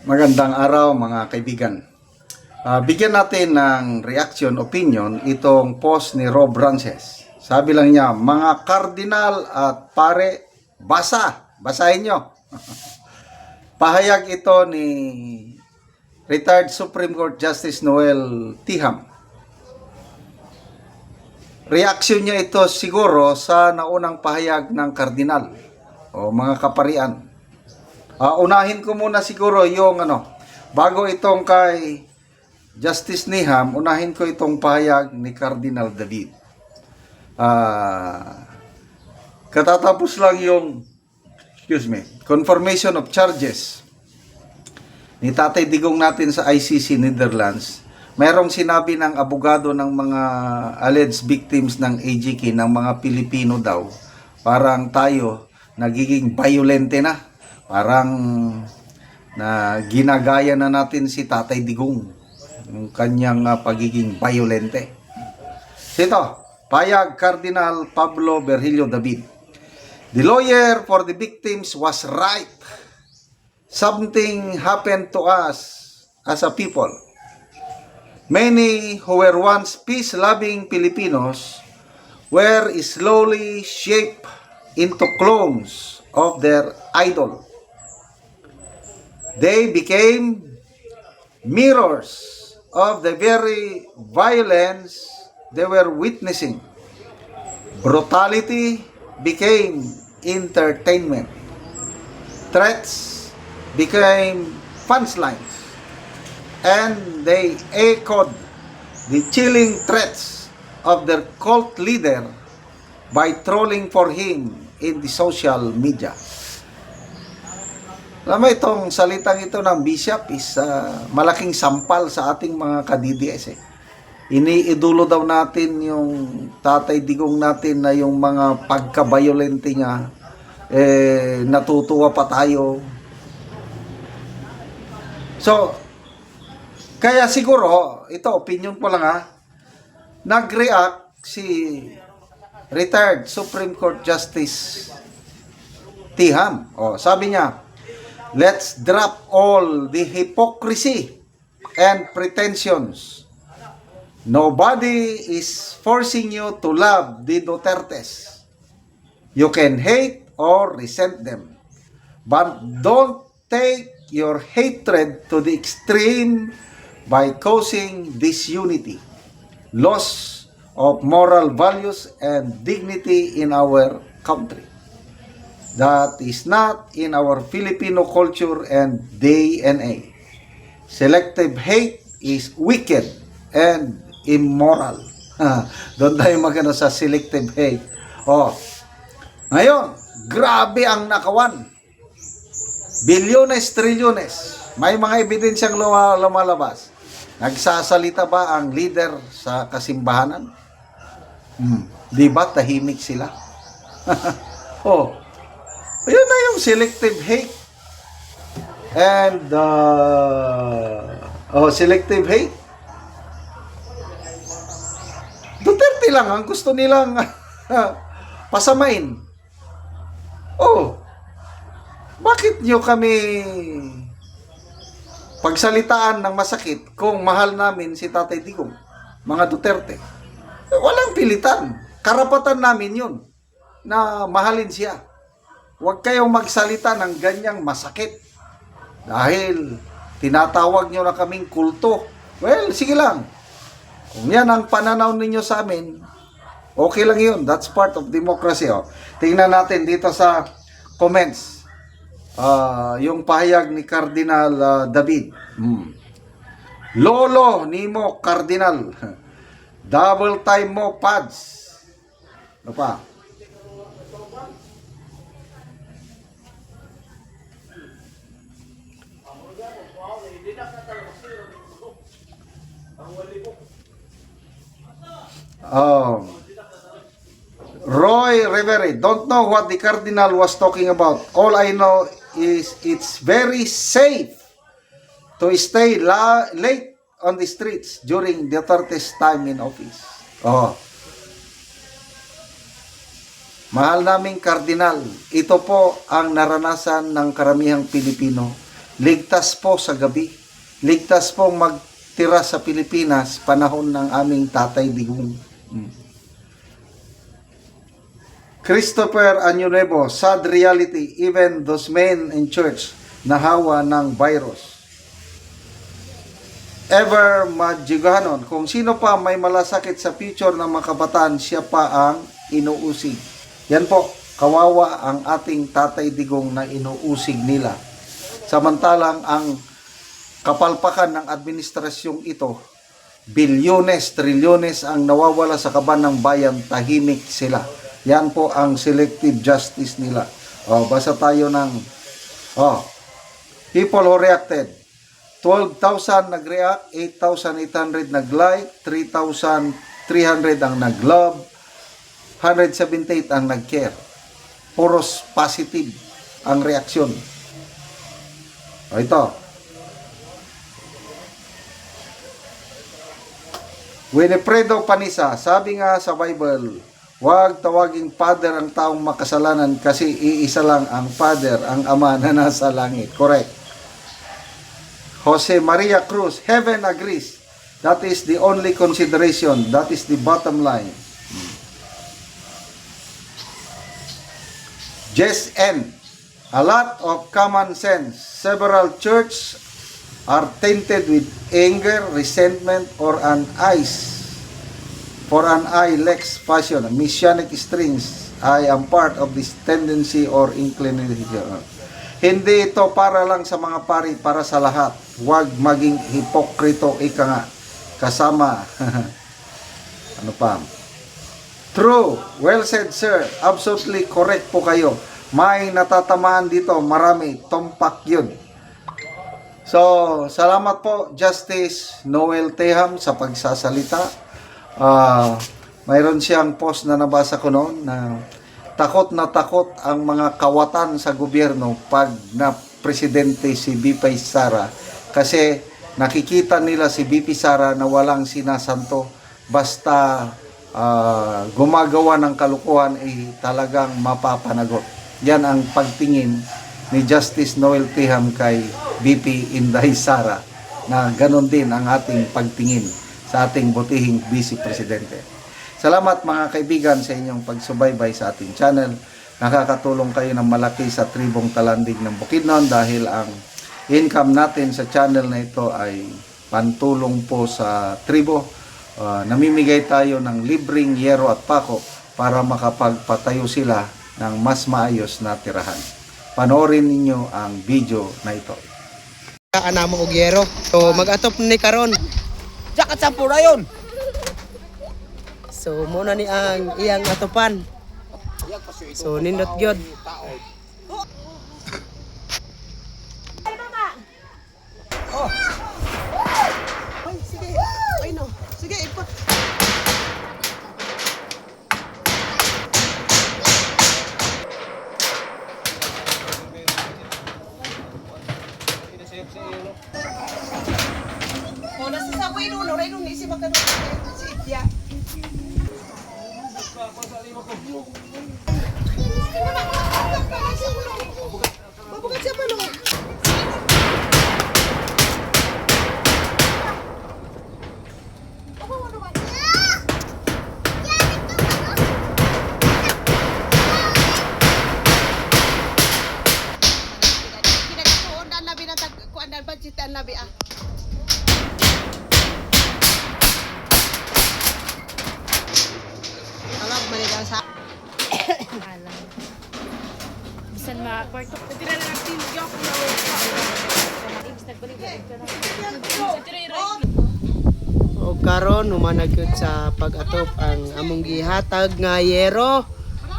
Magandang araw mga kaibigan. Bigyan natin ng reaction, opinion itong post ni Rob Rances. Sabi lang niya, mga kardinal at pare, basahin nyo. Pahayag ito ni retired Supreme Court Justice Noel Tiham. Reaction niya ito siguro sa naunang pahayag ng kardinal o mga kaparian. Unahin ko muna siguro yung bago itong kay Justice Niham, unahin ko itong pahayag ni Cardinal David. Katatapos lang yung confirmation of charges ni Tatay Digong natin sa ICC Netherlands. Merong sinabi ng abogado ng mga alleged victims ng AGK ng mga Pilipino daw, parang tayo nagiging violente na. Parang na ginagaya na natin si Tatay Digong, yung kanyang pagiging violente. Ito, payag Cardinal Pablo Virgilio David. The lawyer for the victims was right. Something happened to us as a people. Many who were once peace-loving Filipinos were slowly shaped into clones of their idol. They became mirrors of the very violence they were witnessing. Brutality became entertainment. Threats became punchlines. And they echoed the chilling threats of their cult leader by trolling for him in the social media. Alam mo, itong salitang ito ng bishop is malaking sampal sa ating mga ka-DDS. Iniidulo daw natin yung Tatay Digong natin na yung mga pagka-violente niya, natutuwa pa tayo. So, kaya siguro, ito opinion ko lang nag-react si retired Supreme Court Justice Tiham. Sabi niya, let's drop all the hypocrisy and pretensions. Nobody is forcing you to love the Dutertes. You can hate or resent them, but don't take your hatred to the extreme by causing disunity, loss of moral values and dignity in our country. That is not in our Filipino culture and DNA. Selective hate is wicked and immoral. Doon tayo magano sa selective hate. Ngayon, grabe ang nakawan. Bilyones, trilyones. May mga ebidensyang lumalabas. Nagsasalita ba ang leader sa kasimbahanan? Di ba tahimik sila? Yun na yung selective hate. And, selective hate. Duterte lang ang gusto nilang pasamain. Bakit nyo kami pagsalitaan ng masakit kung mahal namin si Tatay Digong, mga Duterte? Walang pilitan. Karapatan namin yun na mahalin siya. Huwag kayong magsalita ng ganyang masakit. Dahil tinatawag nyo na kaming kulto. Well, sige lang. Kung yan ang pananaw ninyo sa amin, okay lang yun. That's part of democracy. Tingnan natin dito sa comments. Yung pahayag ni Cardinal David. Lolo nimo Cardinal. Double time mo pads. Ano pa? Roy Rivera, don't know what the Cardinal was talking about. All I know is it's very safe to stay late on the streets during Duterte's time in office. Mahal naming Kardinal, ito po ang naranasan ng karamihang Pilipino ligtas po sa gabi. Ligtas pong magtira sa Pilipinas panahon ng aming Tatay Digong. Christopher Añuevo, sad reality, even those men in church nahawa ng virus. Ever Madjiganon, kung sino pa may malasakit sa future ng mga kabataan, siya pa ang inuusig. Yan po, kawawa ang ating Tatay Digong na inuusig nila. Samantalang ang kapalpakan ng administrasyong ito, bilyones, trilyones ang nawawala sa kaban ng bayan, tahimik sila. Yan po ang selective justice nila. Basa tayo ng people who reacted. 12,000 nag-react, 8,800 nag-like, 3,300 ang nag-love, 178 ang nag-care. Puros positive ang reaksyon. Ito. Winifredo Panisa, sabi nga sa Bible, huwag tawaging Father ang taong makasalanan kasi iisa lang ang Father, ang Ama na nasa langit. Correct. Jose Maria Cruz, heaven agrees. That is the only consideration. That is the bottom line. Jess N. A lot of common sense. Several churches are tainted with anger, resentment, or an lex passion, messianic strings. I am part of this tendency or inclination. Hindi ito para lang sa mga pari, para sa lahat. Huwag maging hipokrito, ika nga. Kasama. Ano pa? True. Well said, sir. Absolutely correct po kayo. May natatamaan dito. Marami. Tumpak yun. So, salamat po, Justice Noel Teham, sa pagsasalita. Mayroon siyang post na nabasa ko noon na takot ang mga kawatan sa gobyerno pag na presidente si BP Sara, kasi nakikita nila si BP Sara na walang sinasanto, basta gumagawa ng kalukuhan ay talagang mapapanagot. Yan ang pagtingin ni Justice Noel Teham kay BP Inday Sara, na ganon din ang ating pagtingin sa ating butihing Vice Presidente. Salamat mga kaibigan sa inyong pagsubaybay sa ating channel. Nakakatulong kayo ng malaki sa tribong Talandig ng Bukidnon dahil ang income natin sa channel na ito ay pantulong po sa tribo. Namimigay tayo ng libreng yero at pako para makapagpatayo sila ng mas maayos na tirahan. Panoorin ninyo ang video na ito. Anamo og yero. So mag-atop ni karon. Jakat sa purayon. So muna ni ang iyang atupan. So nindot gyud. Oh. Ay, sige. Ay no. Sige, ipot. Oh, nasa sabay no, ray no ni si makano si Itya. Babukat siya pa no. Budgetan nabi ah. Alam manigang sa Alam. Bisan ma-kwarto. Pwede na lang natin yung ako na O karon humanag gyud sa pag-atop ang among gihatag nga yero.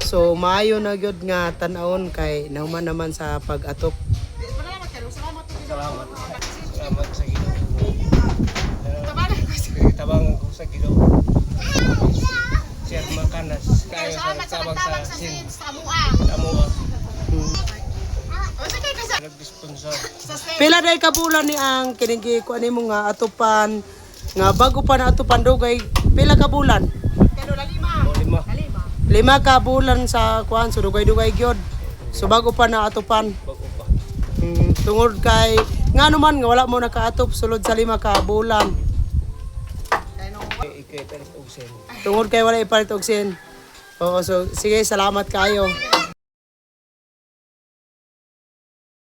So maayo na gyud nga tan-awon kay nahuman naman sa pag-atop. Salamat sa Ginoo. Tabang ko sa Ginoo. Sir makanas kayo sa tabang sa sin. Amua. Nag-sponsor. Pila day ka bulan ni ang kinigi ko ani mo nga atupan nga bago pa na atupan dugay pila ka bulan? Lima. 5 ka bulan sa kuan so dugay-dugay gyud. So bago pa na atupan. Bago pa. Tungod kay nga naman nga wala mo nakaatop sulod sa 5 ka bulan. Ikay talis og sen. Tungod kay wala ipalit og sin. Oo, so sige, salamat kayo.